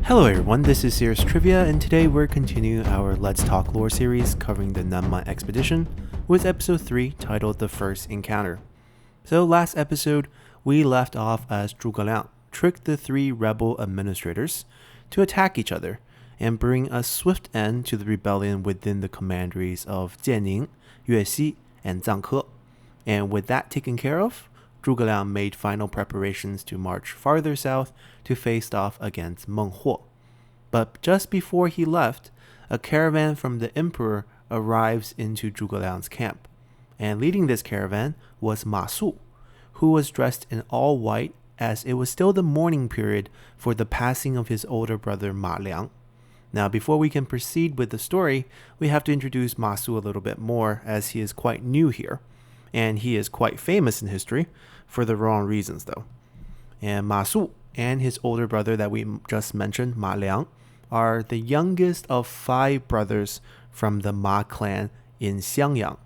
Hello everyone, this is Serious Trivia, and today we're continuing our Let's Talk Lore series covering the Nanman Expedition with episode 3 titled The First Encounter. So last episode, we left off as Zhuge Liang tricked the three rebel administrators to attack each other and bring a swift end to the rebellion within the commanderies of Jianning, Yuexi, and Zhangke. And with that taken care of, Zhuge Liang made final preparations to march farther south to face off against Meng Huo. But just before he left, a caravan from the emperor arrives into Zhuge Liang's camp. And leading this caravan was Ma Su, who was dressed in all white as it was still the mourning period for the passing of his older brother Ma Liang. Now, before we can proceed with the story, we have to introduce Ma Su a little bit more, as he is quite new here. And he is quite famous in history, for the wrong reasons though. And Ma Su and his older brother that we just mentioned, Ma Liang, are the youngest of 5 brothers from the Ma clan in Xiangyang.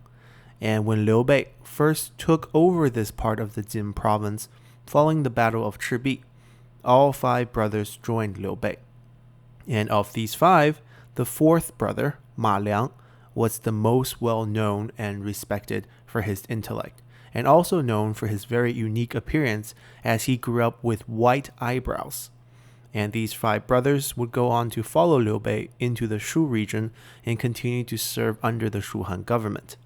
And when Liu Bei first took over this part of the Jin province following the Battle of Chibi, all 5 brothers joined Liu Bei. And of these 5, the 4th brother, Ma Liang, was the most well-known and respected for his intellect, and also known for his very unique appearance as he grew up with white eyebrows. And these 5 brothers would go on to follow Liu Bei into the Shu region and continue to serve under the Shu Han government.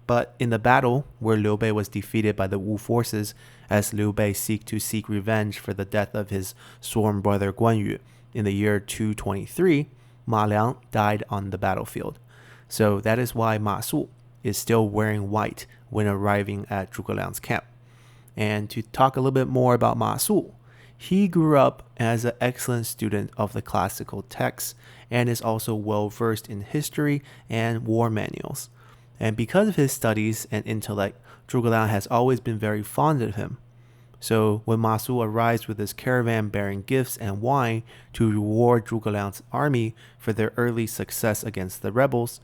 But in the battle where Liu Bei was defeated by the Wu forces as Liu Bei seek revenge for the death of his sworn brother Guan Yu in the year 223, Ma Liang died on the battlefield. So that is why Ma Su is still wearing white when arriving at Zhuge Liang's camp. And to talk a little bit more about Ma Su, he grew up as an excellent student of the classical texts and is also well versed in history and war manuals. And because of his studies and intellect, Zhuge Liang has always been very fond of him. So when Ma Su arrives with his caravan bearing gifts and wine to reward Zhuge Liang's army for their early success against the rebels,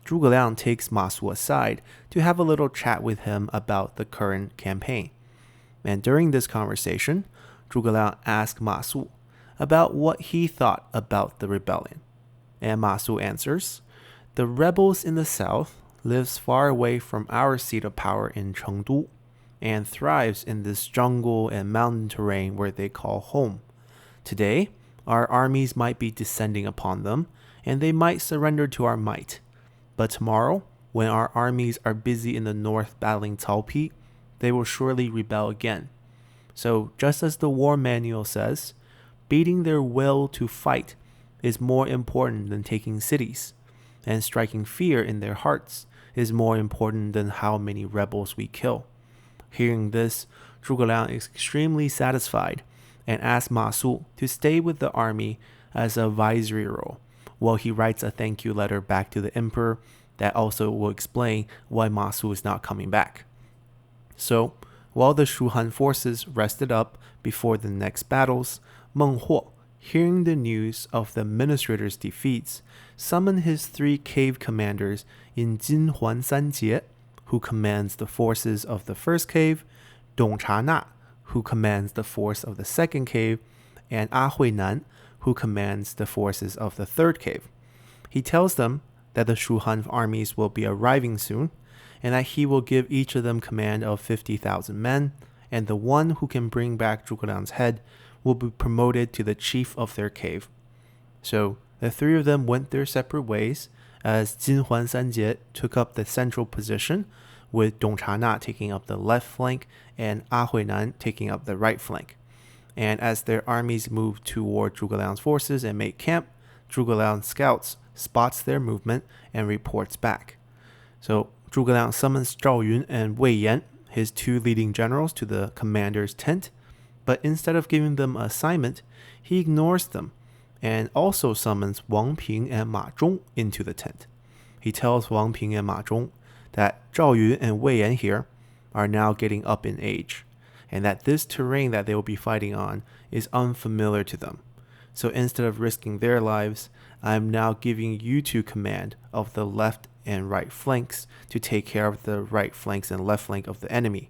Zhuge Liang takes Ma Su aside to have a little chat with him about the current campaign. And during this conversation, Zhuge Liang asked Ma Su about what he thought about the rebellion. And Ma Su answers, "The rebels in the south lives far away from our seat of power in Chengdu, and thrives in this jungle and mountain terrain where they call home. Today, our armies might be descending upon them, and they might surrender to our might. But tomorrow, when our armies are busy in the north battling Cao Pi, they will surely rebel again. So just as the war manual says, beating their will to fight is more important than taking cities, and striking fear in their hearts is more important than how many rebels we kill." Hearing this, Zhuge Liang is extremely satisfied and asks Ma Su to stay with the army as a visory role, while he writes a thank you letter back to the emperor that also will explain why Ma Su is not coming back. So, while the Shu Han forces rested up before the next battles, Meng Huo, hearing the news of the administrators' defeats, summoned his 3 cave commanders in Jin Huan San Jie, who commands the forces of the first cave, Dong Cha Na, who commands the force of the second cave, and A Hui Nan, who commands the forces of the third cave. He tells them that the Shu Han armies will be arriving soon, and that he will give each of them command of 50,000 men, and the one who can bring back Zhuge Liang's head will be promoted to the chief of their cave. So the 3 of them went their separate ways, as Jin Huan San Jie took up the central position, with Dong Cha Na taking up the left flank and A Hui Nan taking up the right flank. And as their armies moved toward Zhuge Liang's forces and make camp, Zhuge Liang's scouts spots their movement and reports back. So Zhuge Liang summons Zhao Yun and Wei Yan, his 2 leading generals, to the commander's tent, but instead of giving them an assignment, he ignores them and also summons Wang Ping and Ma Zhong into the tent. He tells Wang Ping and Ma Zhong that Zhao Yun and Wei Yan here are now getting up in age, and that this terrain that they will be fighting on is unfamiliar to them. So instead of risking their lives, I am now giving you 2 command of the left and right flanks to take care of the right flanks and left flank of the enemy.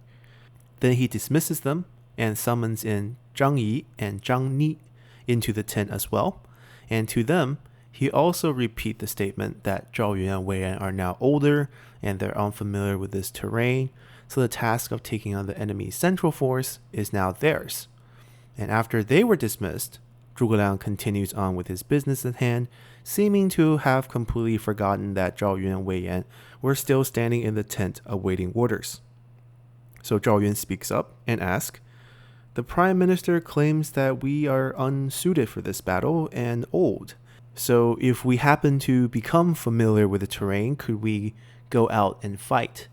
Then he dismisses them and summons in Zhang Yi and Zhang Ni into the tent as well. And to them, he also repeat the statement that Zhao Yun and Wei Yan are now older and they're unfamiliar with this terrain, so the task of taking on the enemy's central force is now theirs. And after they were dismissed, Zhuge Liang continues on with his business at hand, seeming to have completely forgotten that Zhao Yun and Wei Yan were still standing in the tent awaiting orders. So Zhao Yun speaks up and asks, "The Prime Minister claims that we are unsuited for this battle and old. So if we happen to become familiar with the terrain, could we go out and fight?"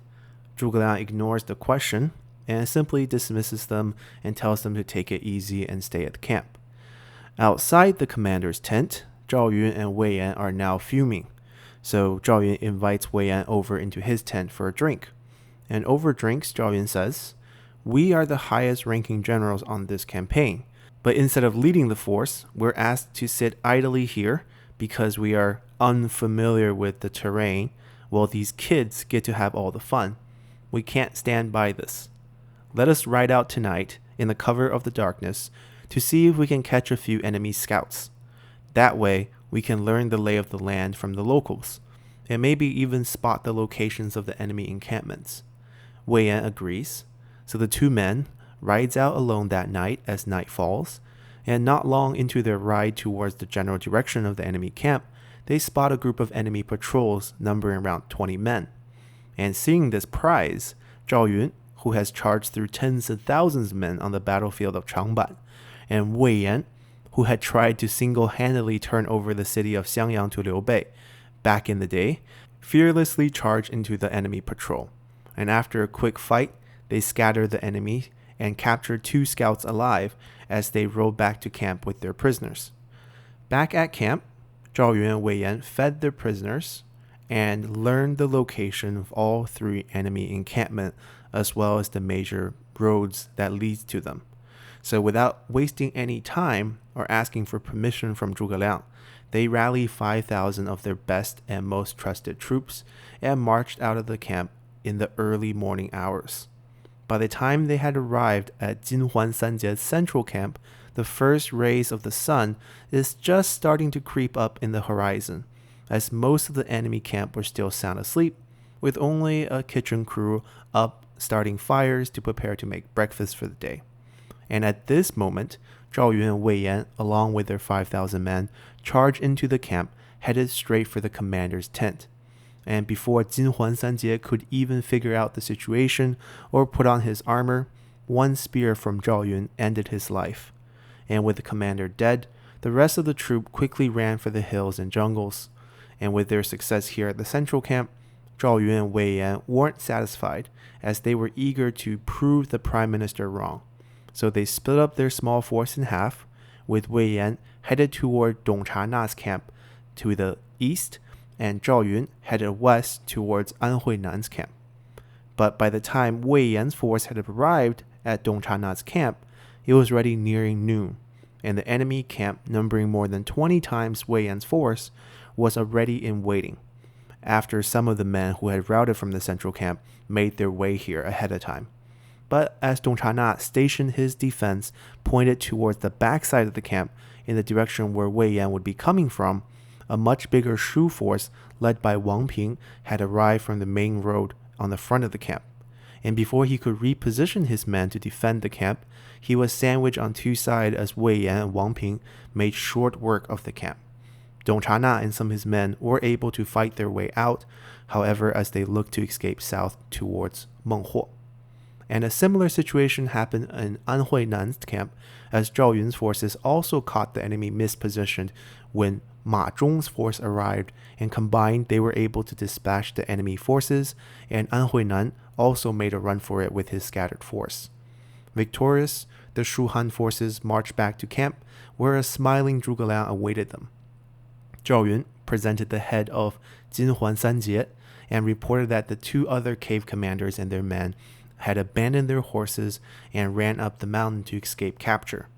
Zhuge Liang ignores the question and simply dismisses them and tells them to take it easy and stay at the camp. Outside the commander's tent, Zhao Yun and Wei Yan are now fuming. So Zhao Yun invites Wei Yan over into his tent for a drink. And over drinks, Zhao Yun says, "We are the highest ranking generals on this campaign, but instead of leading the force, we're asked to sit idly here because we are unfamiliar with the terrain, while these kids get to have all the fun. We can't stand by this. Let us ride out tonight in the cover of the darkness to see if we can catch a few enemy scouts. That way, we can learn the lay of the land from the locals, and maybe even spot the locations of the enemy encampments." Wei Yan agrees, so the two men rides out alone that night as night falls, and not long into their ride towards the general direction of the enemy camp, they spot a group of enemy patrols numbering around 20 men. And seeing this prize, Zhao Yun, who has charged through tens of thousands of men on the battlefield of Changban, and Wei Yan, who had tried to single-handedly turn over the city of Xiangyang to Liu Bei back in the day, fearlessly charge into the enemy patrol. And after a quick fight, they scatter the enemy and capture 2 scouts alive as they roll back to camp with their prisoners. Back at camp, Zhao Yun and Wei Yan fed their prisoners and learned the location of all 3 enemy encampments as well as the major roads that leads to them. So without wasting any time or asking for permission from Zhuge Liang, they rallied 5,000 of their best and most trusted troops and marched out of the camp in the early morning hours. By the time they had arrived at Jinhuan Sanjie's central camp, the first rays of the sun is just starting to creep up in the horizon, as most of the enemy camp were still sound asleep, with only a kitchen crew up starting fires to prepare to make breakfast for the day. And at this moment, Zhao Yun and Wei Yan, along with their 5,000 men, charge into the camp, headed straight for the commander's tent. And before Jinhuan Sanjie could even figure out the situation or put on his armor, one spear from Zhao Yun ended his life. And with the commander dead, the rest of the troop quickly ran for the hills and jungles. And with their success here at the central camp, Zhao Yun and Wei Yan weren't satisfied, as they were eager to prove the prime minister wrong. So they split up their small force in half, with Wei Yan headed toward Dong Chana's camp to the east, and Zhao Yun headed west towards An Huinan's camp. But by the time Wei Yan's force had arrived at Dong Chana's camp, it was already nearing noon, and the enemy camp, numbering more than 20 times Wei Yan's force, was already in waiting, after some of the men who had routed from the central camp made their way here ahead of time. But as Dong Chana stationed his defense pointed towards the backside of the camp in the direction where Wei Yan would be coming from, a much bigger Shu force led by Wang Ping had arrived from the main road on the front of the camp. And before he could reposition his men to defend the camp, he was sandwiched on 2 sides as Wei Yan and Wang Ping made short work of the camp. Dong Chana and some of his men were able to fight their way out, however, as they looked to escape south towards Meng Huo. And a similar situation happened in An Huinan's camp, as Zhao Yun's forces also caught the enemy mispositioned when Ma Zhong's force arrived, and combined they were able to dispatch the enemy forces, and An Huinan also made a run for it with his scattered force. Victorious, the Shu Han forces marched back to camp, where a smiling Zhuge Liang awaited them. Zhao Yun presented the head of Jinhuan Sanjie and reported that the 2 other cave commanders and their men had abandoned their horses and ran up the mountain to escape capture.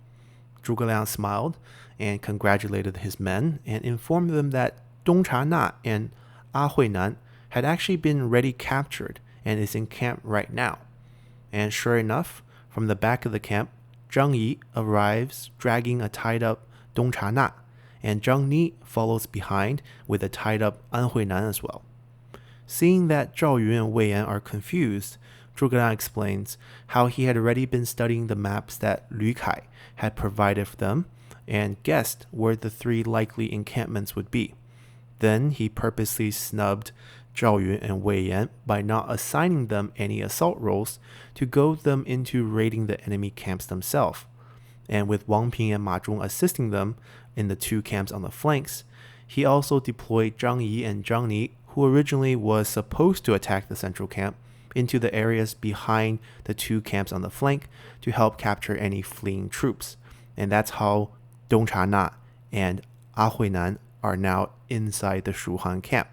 Zhuge Liang smiled and congratulated his men and informed them that Dong Chana and A Huinan had actually been already captured and is in camp right now. And sure enough, from the back of the camp, Zhang Yi arrives dragging a tied-up Dong Na, and Zhang Ni follows behind with a tied-up An Huinan as well. Seeing that Zhao Yun and Wei Yan are confused, Zhuge Liang explains how he had already been studying the maps that Lu Kai had provided for them and guessed where the 3 likely encampments would be. Then he purposely snubbed Zhao Yun and Wei Yan by not assigning them any assault roles to goad them into raiding the enemy camps themselves. And with Wang Ping and Ma Zhong assisting them in the 2 camps on the flanks, he also deployed Zhang Yi and Zhang Ni, who originally was supposed to attack the central camp, into the areas behind the 2 camps on the flank to help capture any fleeing troops. And that's how Dong Na and A Huinan are now inside the Shu Han camp.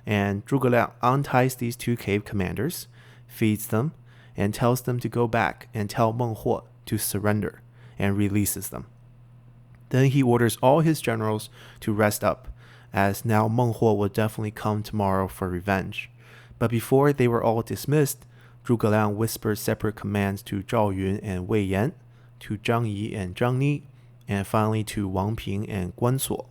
And Zhuge Liang unties these 2 cave commanders, feeds them, and tells them to go back and tell Meng Huo to surrender, and releases them. Then he orders all his generals to rest up, as now Meng Huo will definitely come tomorrow for revenge. But before they were all dismissed, Zhuge Liang whispered separate commands to Zhao Yun and Wei Yan, to Zhang Yi and Zhang Ni, and finally to Wang Ping and Guan Suo.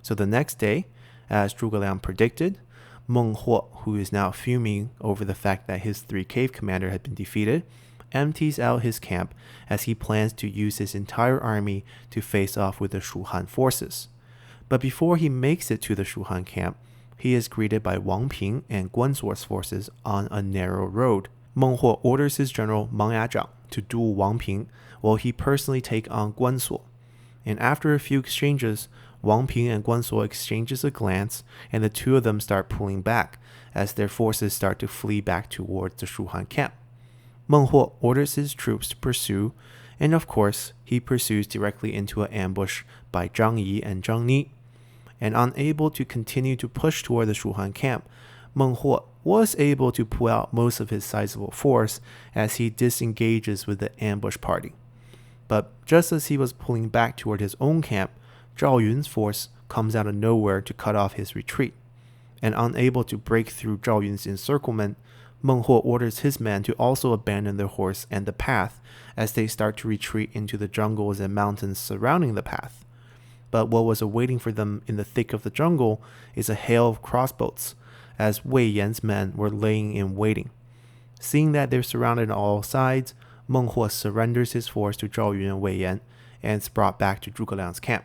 So the next day, as Zhuge Liang predicted, Meng Huo, who is now fuming over the fact that his 3 cave commander had been defeated, empties out his camp as he plans to use his entire army to face off with the Shu Han forces. But before he makes it to the Shu Han camp, he is greeted by Wang Ping and Guan Suo's forces on a narrow road. Meng Huo orders his general Meng Yazhang to duel Wang Ping, while he personally take on Guan Suo. And after a few exchanges, Wang Ping and Guan Suo exchanges a glance, and the 2 of them start pulling back as their forces start to flee back towards the Shu Han camp. Meng Huo orders his troops to pursue, and of course, he pursues directly into an ambush by Zhang Yi and Zhang Ni. And unable to continue to push toward the Shu Han camp, Meng Huo was able to pull out most of his sizable force as he disengages with the ambush party. But just as he was pulling back toward his own camp, Zhao Yun's force comes out of nowhere to cut off his retreat. And unable to break through Zhao Yun's encirclement, Meng Huo orders his men to also abandon their horse and the path as they start to retreat into the jungles and mountains surrounding the path. But what was awaiting for them in the thick of the jungle is a hail of crossbows, as Wei Yan's men were laying in waiting. Seeing that they're surrounded on all sides, Meng Huo surrenders his force to Zhao Yun and Wei Yan and is brought back to Zhuge Liang's camp.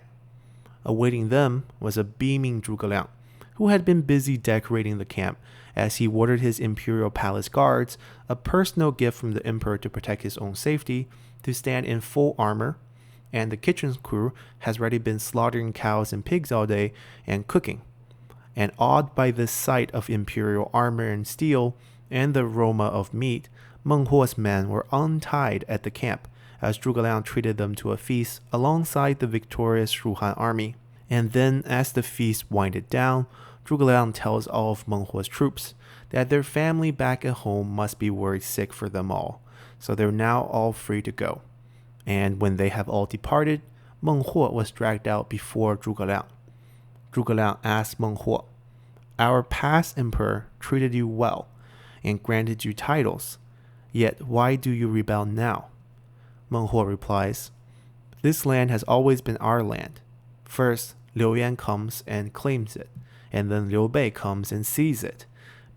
Awaiting them was a beaming Zhuge Liang, who had been busy decorating the camp as he ordered his imperial palace guards, a personal gift from the emperor to protect his own safety, to stand in full armor, and the kitchen crew has already been slaughtering cows and pigs all day and cooking. And awed by this sight of imperial armor and steel and the aroma of meat, Meng Huo's men were untied at the camp as Zhuge Liang treated them to a feast alongside the victorious Shu Han army. And then, as the feast winded down, Zhuge Liang tells all of Meng Huo's troops that their family back at home must be worried sick for them all, so they're now all free to go. And when they have all departed, Meng Huo was dragged out before Zhuge Liang. Zhuge Liang asked Meng Huo, "Our past emperor treated you well and granted you titles, yet why do you rebel now?" Meng Huo replies, "This land has always been our land. First, Liu Yan comes and claims it, and then Liu Bei comes and seizes it.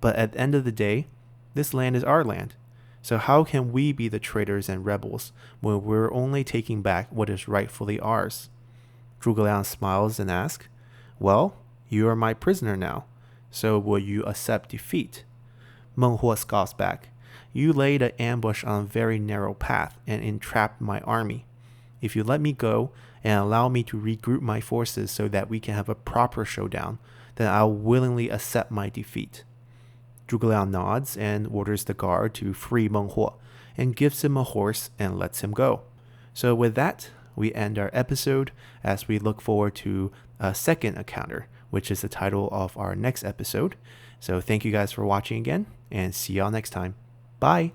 But at the end of the day, this land is our land. So how can we be the traitors and rebels when we're only taking back what is rightfully ours?" Zhuge Liang smiles and asks, "Well, you are my prisoner now, so will you accept defeat?" Meng Huo scoffs back, "You laid an ambush on a very narrow path and entrapped my army. If you let me go and allow me to regroup my forces so that we can have a proper showdown, then I'll willingly accept my defeat." Zhuge Liang nods and orders the guard to free Meng Huo and gives him a horse and lets him go. So with that, we end our episode as we look forward to a second encounter, which is the title of our next episode. So thank you guys for watching again, and see y'all next time. Bye!